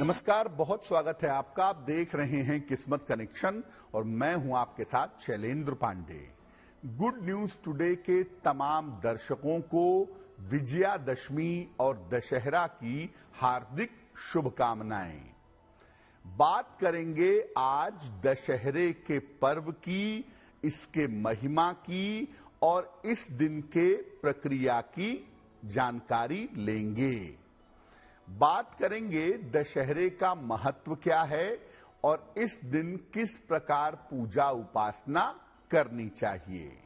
नमस्कार, बहुत स्वागत है आपका। आप देख रहे हैं किस्मत कनेक्शन और मैं हूं आपके साथ Shailendra Pandey. Good news today के तमाम दर्शकों को विजयादशमी और दशहरा की हार्दिक शुभकामनाएं। बात करेंगे आज दशहरे के पर्व की, इसके महिमा की और इस दिन के प्रक्रिया की जानकारी लेंगे। बात करेंगे दशहरे का महत्व क्या है और इस दिन किस प्रकार पूजा उपासना करनी चाहिए।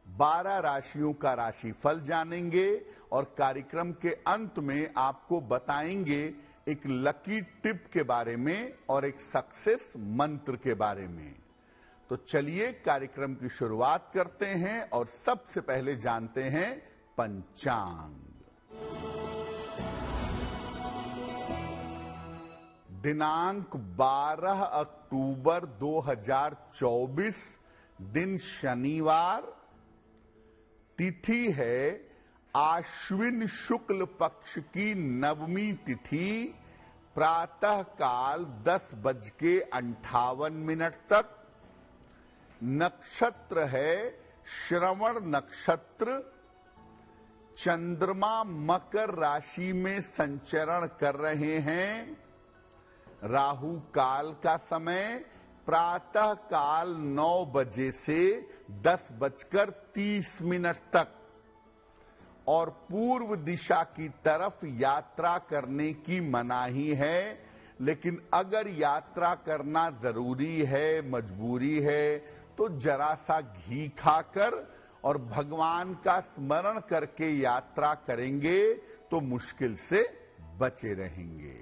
12 राशियों का राशिफल जानेंगे और कार्यक्रम के अंत में आपको बताएंगे एक लकी टिप के बारे में और एक सक्सेस मंत्र के बारे में। तो चलिए कार्यक्रम की शुरुआत करते हैं और सबसे पहले जानते हैं पंचांग। दिनांक 12 अक्टूबर 2024, दिन शनिवार, तिथि है आश्विन शुक्ल पक्ष की नवमी तिथि, प्रातः काल 10:58 तक। नक्षत्र है श्रवण नक्षत्र। चंद्रमा मकर राशि में संचरण कर रहे हैं। राहु काल का समय प्रातः काल 9 बजे से 10:30 तक और पूर्व दिशा की तरफ यात्रा करने की मनाही है, लेकिन अगर यात्रा करना जरूरी है, मजबूरी है, तो जरा सा घी खाकर और भगवान का स्मरण करके यात्रा करेंगे तो मुश्किल से बचे रहेंगे।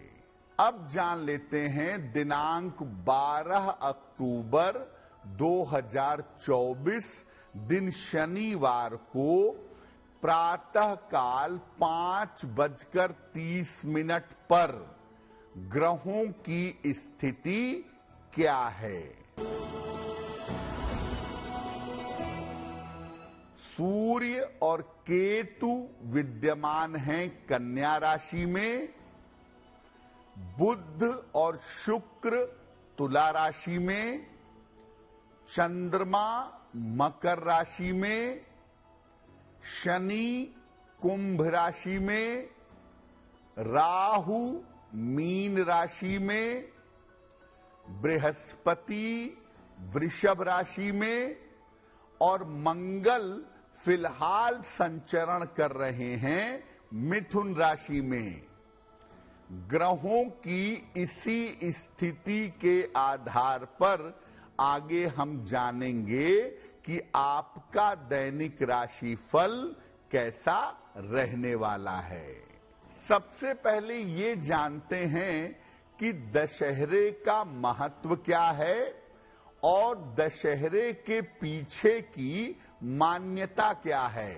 अब जान लेते हैं दिनांक 12 अक्टूबर 2024, दिन शनिवार को प्रातः काल 5:30 पर ग्रहों की स्थिति क्या है। सूर्य और केतु विद्यमान हैं कन्या राशि में। बुध और शुक्र तुला राशि में। चंद्रमा मकर राशि में। शनि कुंभ राशि में। राहु मीन राशि में। बृहस्पति वृषभ राशि में और मंगल फिलहाल संचरण कर रहे हैं मिथुन राशि में। ग्रहों की इसी स्थिति के आधार पर आगे हम जानेंगे कि आपका दैनिक राशिफल कैसा रहने वाला है। सबसे पहले ये जानते हैं कि दशहरे का महत्व क्या है और दशहरे के पीछे की मान्यता क्या है।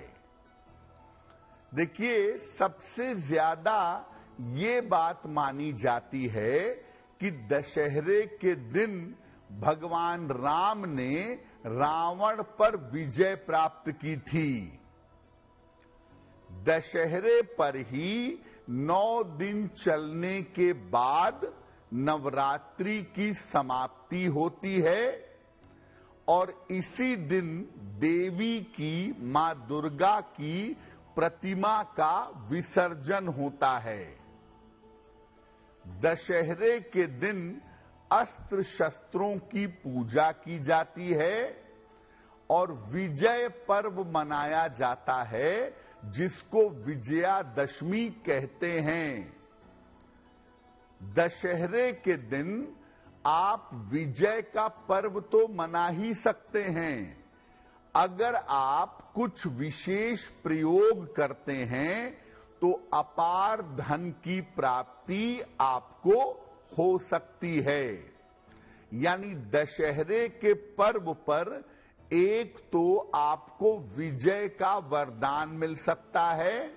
देखिए, सबसे ज्यादा ये बात मानी जाती है कि दशहरे के दिन भगवान राम ने रावण पर विजय प्राप्त की थी। दशहरे पर ही 9 दिन चलने के बाद नवरात्रि की समाप्ति होती है और इसी दिन देवी की, मां दुर्गा की प्रतिमा का विसर्जन होता है। दशहरे के दिन अस्त्र शस्त्रों की पूजा की जाती है और विजय पर्व मनाया जाता है, जिसको विजयादशमी कहते हैं। दशहरे के दिन आप विजय का पर्व तो मना ही सकते हैं। अगर आप कुछ विशेष प्रयोग करते हैं तो अपार धन की प्राप्ति आपको हो सकती है। यानी दशहरे के पर्व पर एक तो आपको विजय का वरदान मिल सकता है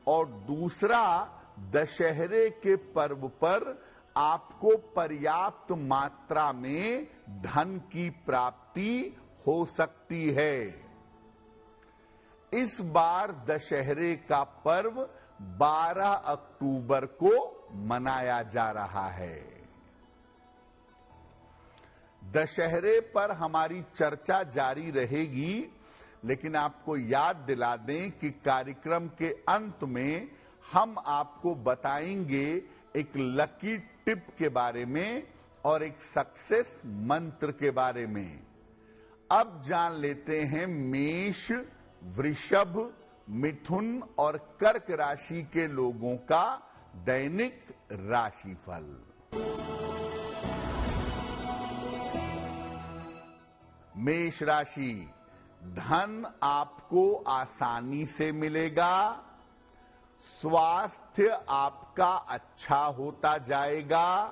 और दूसरा दशहरे के पर्व पर आपको पर्याप्त मात्रा में धन की प्राप्ति हो सकती है। इस बार दशहरे का पर्व 12 अक्टूबर को मनाया जा रहा है। दशहरे पर हमारी चर्चा जारी रहेगी, लेकिन आपको याद दिला दें कि कार्यक्रम के अंत में हम आपको बताएंगे एक लकी टिप के बारे में और एक सक्सेस मंत्र के बारे में। अब जान लेते हैं मेष, वृषभ, मिथुन और कर्क राशि के लोगों का दैनिक राशिफल। मेष राशि, धन आपको आसानी से मिलेगा, स्वास्थ्य आपका अच्छा होता जाएगा,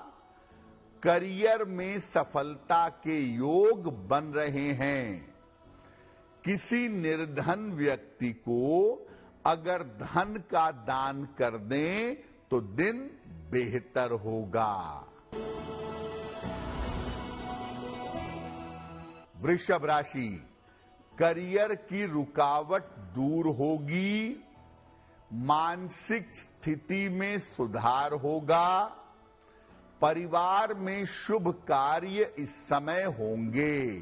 करियर में सफलता के योग बन रहे हैं। किसी निर्धन व्यक्ति को अगर धन का दान कर दें तो दिन बेहतर होगा। वृषभ राशि, करियर की रुकावट दूर होगी, मानसिक स्थिति में सुधार होगा, परिवार में शुभ कार्य इस समय होंगे।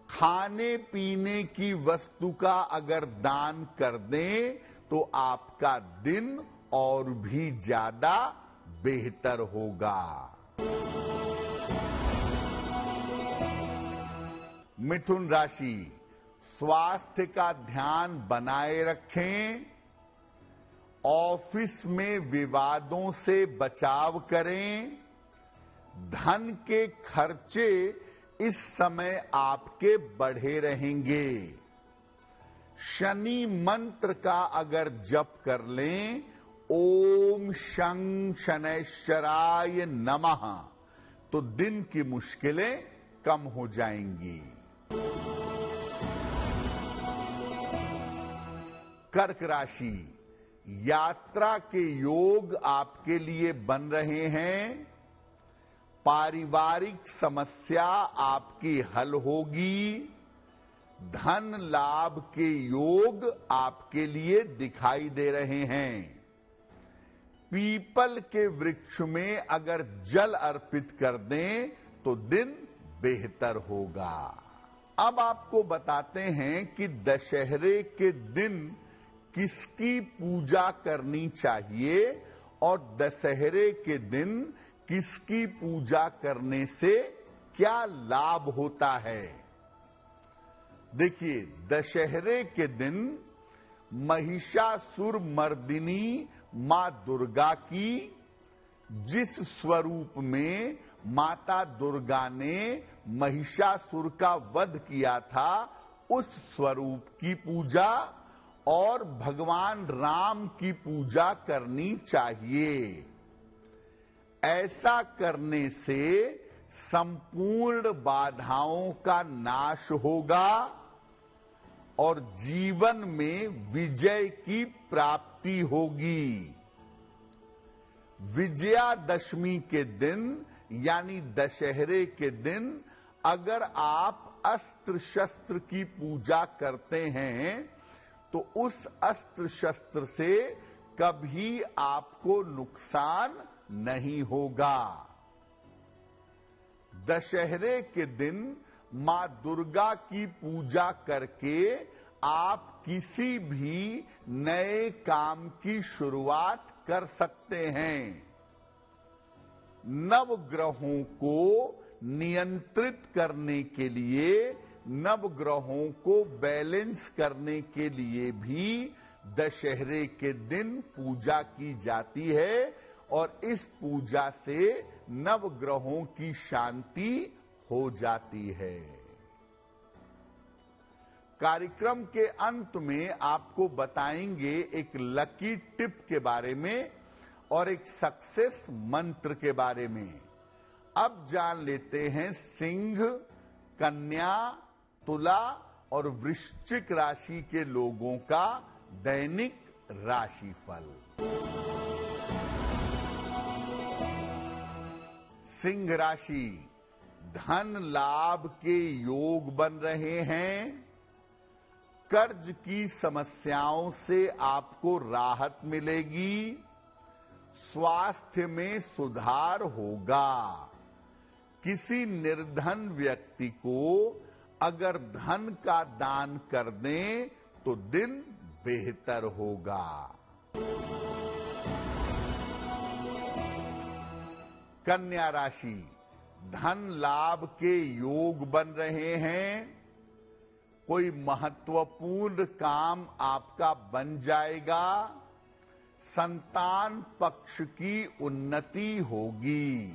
खाने पीने की वस्तु का अगर दान कर दें तो आपका दिन और भी ज्यादा बेहतर होगा। मिथुन राशि, स्वास्थ्य का ध्यान बनाए रखें, ऑफिस में विवादों से बचाव करें, धन के खर्चे इस समय आपके बढ़े रहेंगे। शनि मंत्र का अगर जप कर लें, ओम शं शनैश्चराय नमः, तो दिन की मुश्किलें कम हो जाएंगी। कर्क राशि, यात्रा के योग आपके लिए बन रहे हैं, पारिवारिक समस्या आपकी हल होगी, धन लाभ के योग आपके लिए दिखाई दे रहे हैं। पीपल के वृक्ष में अगर जल अर्पित कर दें तो दिन बेहतर होगा। अब आपको बताते हैं कि दशहरे के दिन किसकी पूजा करनी चाहिए और दशहरे के दिन किसकी पूजा करने से क्या लाभ होता है। देखिए, दशहरे के दिन महिषासुर मर्दिनी मां दुर्गा की, जिस स्वरूप में माता दुर्गा ने महिषासुर का वध किया था, उस स्वरूप की पूजा और भगवान राम की पूजा करनी चाहिए। ऐसा करने से संपूर्ण बाधाओं का नाश होगा और जीवन में विजय की प्राप्ति होगी। विजयादशमी के दिन यानी दशहरे के दिन अगर आप अस्त्र शस्त्र की पूजा करते हैं तो उस अस्त्र शस्त्र से कभी आपको नुकसान नहीं होगा। दशहरे के दिन मां दुर्गा की पूजा करके आप किसी भी नए काम की शुरुआत कर सकते हैं। नवग्रहों को नियंत्रित करने के लिए, नवग्रहों को बैलेंस करने के लिए भी दशहरे के दिन पूजा की जाती है और इस पूजा से नवग्रहों की शांति हो जाती है। कार्यक्रम के अंत में आपको बताएंगे एक लकी टिप के बारे में और एक सक्सेस मंत्र के बारे में। अब जान लेते हैं सिंह, कन्या, तुला और वृश्चिक राशि के लोगों का दैनिक राशिफल। सिंह राशि, धन लाभ के योग बन रहे हैं, कर्ज की समस्याओं से आपको राहत मिलेगी, स्वास्थ्य में सुधार होगा। किसी निर्धन व्यक्ति को अगर धन का दान कर दें तो दिन बेहतर होगा। कन्या राशि, धन लाभ के योग बन रहे हैं। कोई महत्वपूर्ण काम आपका बन जाएगा। संतान पक्ष की उन्नति होगी।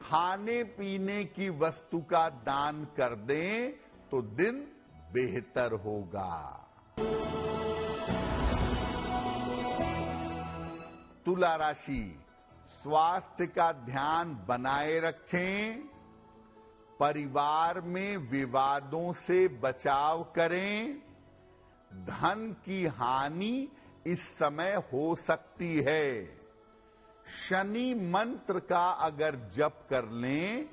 खाने पीने की वस्तु का दान कर दें तो दिन बेहतर होगा। तुला राशि, स्वास्थ्य का ध्यान बनाए रखें। परिवार में विवादों से बचाव करें। धन की हानि इस समय हो सकती है। शनि मंत्र का अगर जप कर लें,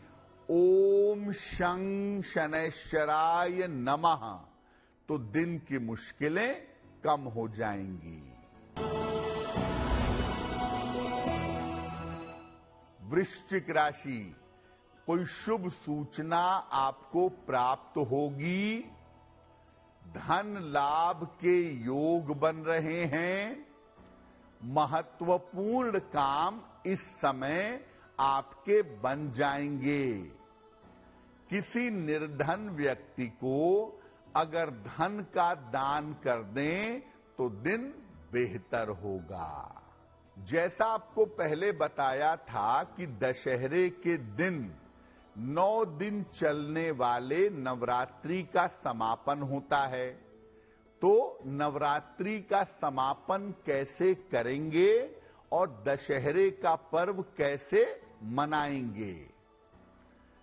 ओम शं शनैश्चराय नमः, तो दिन की मुश्किलें कम हो जाएंगी। वृश्चिक राशि, कोई शुभ सूचना आपको प्राप्त होगी। धन लाभ के योग बन रहे हैं। महत्वपूर्ण काम इस समय आपके बन जाएंगे। किसी निर्धन व्यक्ति को अगर धन का दान कर दें तो दिन बेहतर होगा। जैसा आपको पहले बताया था कि दशहरे के दिन 9 दिन चलने वाले नवरात्रि का समापन होता है, तो नवरात्रि का समापन कैसे करेंगे और दशहरे का पर्व कैसे मनाएंगे।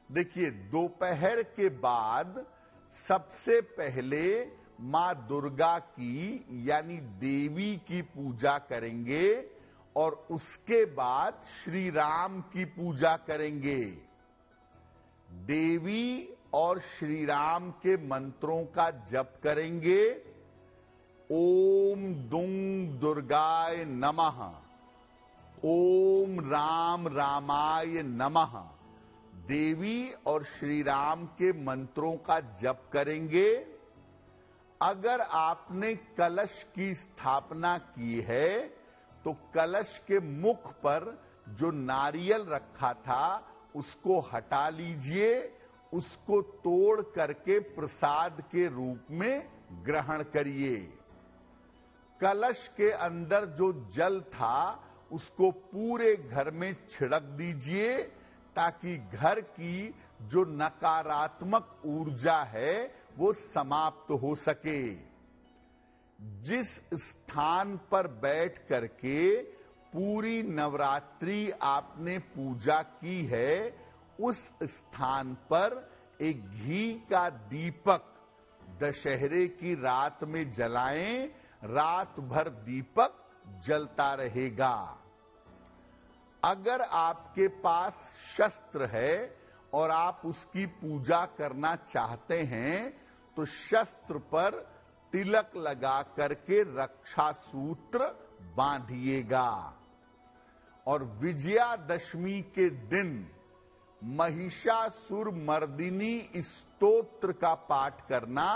देखिए, दोपहर के बाद सबसे पहले मां दुर्गा की यानी देवी की पूजा करेंगे और उसके बाद श्री राम की पूजा करेंगे। देवी और श्री राम के मंत्रों का जप करेंगे। ओम दुंग दुर्गाय नमः, ओम राम रामाय नमः। देवी और श्री राम के मंत्रों का जप करेंगे। अगर आपने कलश की स्थापना की है तो कलश के मुख पर जो नारियल रखा था उसको हटा लीजिए, उसको तोड़ करके प्रसाद के रूप में ग्रहण करिए। कलश के अंदर जो जल था उसको पूरे घर में छिड़क दीजिए ताकि घर की जो नकारात्मक ऊर्जा है वो समाप्त हो सके। जिस स्थान पर बैठ करके पूरी नवरात्रि आपने पूजा की है उस स्थान पर एक घी का दीपक दशहरे की रात में जलाएं। रात भर दीपक जलता रहेगा। अगर आपके पास शस्त्र है और आप उसकी पूजा करना चाहते हैं तो शस्त्र पर तिलक लगा करके रक्षा सूत्र बांधिएगा। और विजयादशमी के दिन महिषासुर मर्दिनी स्तोत्र का पाठ करना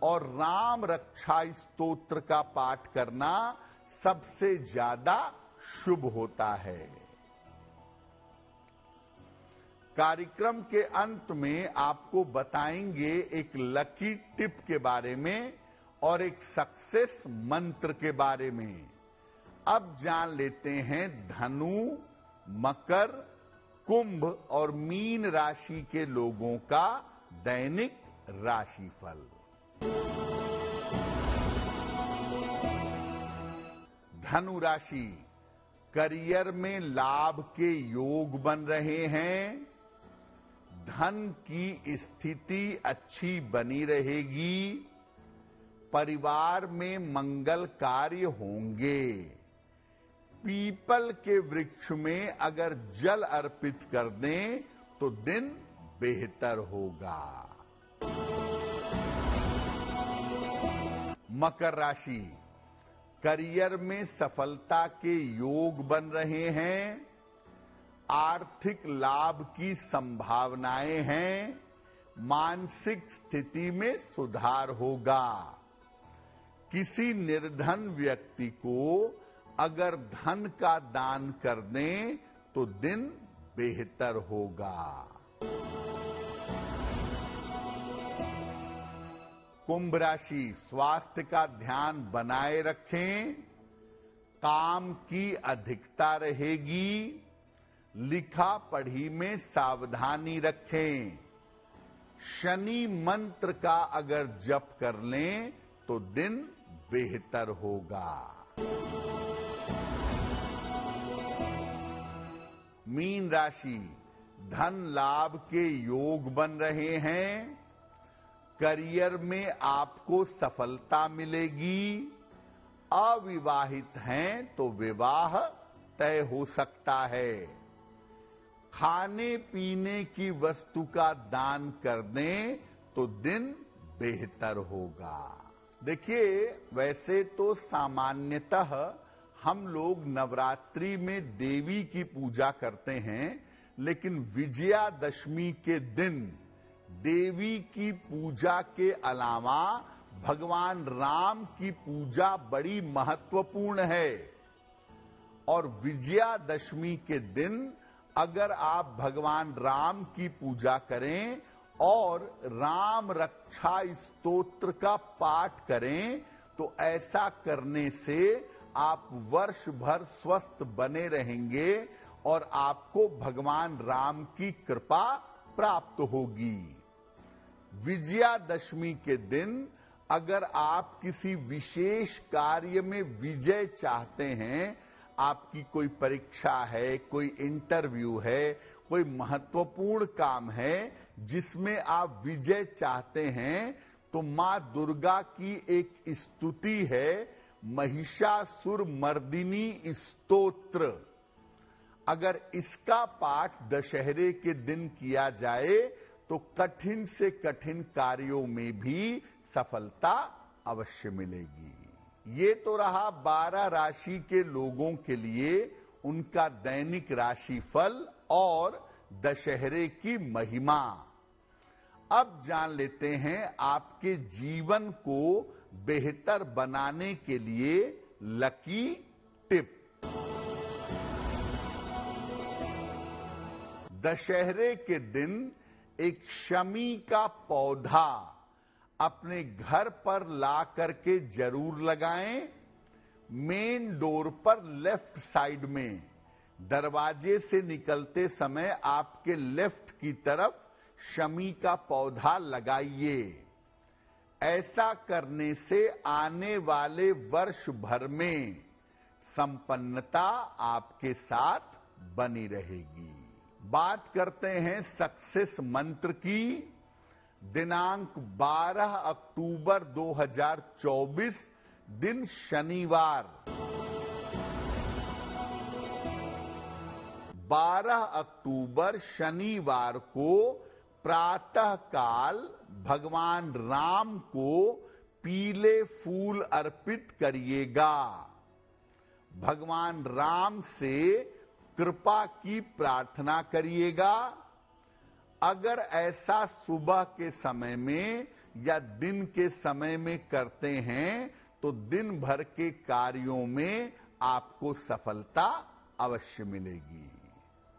और राम रक्षा स्तोत्र का पाठ करना सबसे ज्यादा शुभ होता है। कार्यक्रम के अंत में आपको बताएंगे एक लकी टिप के बारे में और एक सक्सेस मंत्र के बारे में। अब जान लेते हैं धनु, मकर, कुंभ और मीन राशि के लोगों का दैनिक राशिफल। धनु राशि, करियर में लाभ के योग बन रहे हैं। धन की स्थिति अच्छी बनी रहेगी। परिवार में मंगल कार्य होंगे। पीपल के वृक्ष में अगर जल अर्पित कर दें तो दिन बेहतर होगा। मकर राशि, करियर में सफलता के योग बन रहे हैं, आर्थिक लाभ की संभावनाएं हैं, मानसिक स्थिति में सुधार होगा। किसी निर्धन व्यक्ति को अगर धन का दान कर दें तो दिन बेहतर होगा। कुंभ राशि, स्वास्थ्य का ध्यान बनाए रखें, काम की अधिकता रहेगी, लिखा पढ़ी में सावधानी रखें। शनि मंत्र का अगर जप कर लें तो दिन बेहतर होगा। मीन राशि, धन लाभ के योग बन रहे हैं, करियर में आपको सफलता मिलेगी, अविवाहित हैं तो विवाह तय हो सकता है। खाने पीने की वस्तु का दान कर दें तो दिन बेहतर होगा। देखिए, वैसे तो सामान्यतः हम लोग नवरात्रि में देवी की पूजा करते हैं, लेकिन विजयादशमी के दिन देवी की पूजा के अलावा भगवान राम की पूजा बड़ी महत्वपूर्ण है। और विजयादशमी के दिन अगर आप भगवान राम की पूजा करें और राम रक्षा स्तोत्र का पाठ करें तो ऐसा करने से आप वर्ष भर स्वस्थ बने रहेंगे और आपको भगवान राम की कृपा प्राप्त होगी। विजयादशमी के दिन अगर आप किसी विशेष कार्य में विजय चाहते हैं, आपकी कोई परीक्षा है, कोई इंटरव्यू है, कोई महत्वपूर्ण काम है जिसमें आप विजय चाहते हैं, तो मां दुर्गा की एक स्तुति है, महिषासुर मर्दिनी स्तोत्र। अगर इसका पाठ दशहरे के दिन किया जाए तो कठिन से कठिन कार्यों में भी सफलता अवश्य मिलेगी। ये तो रहा 12 राशि के लोगों के लिए उनका दैनिक राशिफल और दशहरे की महिमा। अब जान लेते हैं आपके जीवन को बेहतर बनाने के लिए लकी टिप। दशहरे के दिन एक शमी का पौधा अपने घर पर ला करके जरूर लगाएं। मेन डोर पर लेफ्ट साइड में दरवाजे से निकलते समय आपके लेफ्ट की तरफ शमी का पौधा लगाइए। ऐसा करने से आने वाले वर्ष भर में संपन्नता आपके साथ बनी रहेगी। बात करते हैं सक्सेस मंत्र की। दिनांक 12 अक्टूबर 2024 दिन शनिवार। 12 अक्टूबर शनिवार को प्रातः काल भगवान राम को पीले फूल अर्पित करिएगा। भगवान राम से कृपा की प्रार्थना करिएगा। अगर ऐसा सुबह के समय में या दिन के समय में करते हैं तो दिन भर के कार्यों में आपको सफलता अवश्य मिलेगी।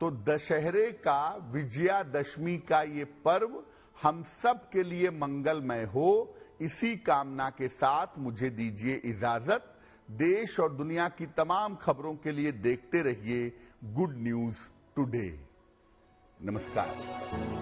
तो दशहरे का, विजयादशमी का ये पर्व हम सब के लिए मंगलमय हो, इसी कामना के साथ मुझे दीजिए इजाजत। देश और दुनिया की तमाम खबरों के लिए देखते रहिए गुड न्यूज टुडे। नमस्कार।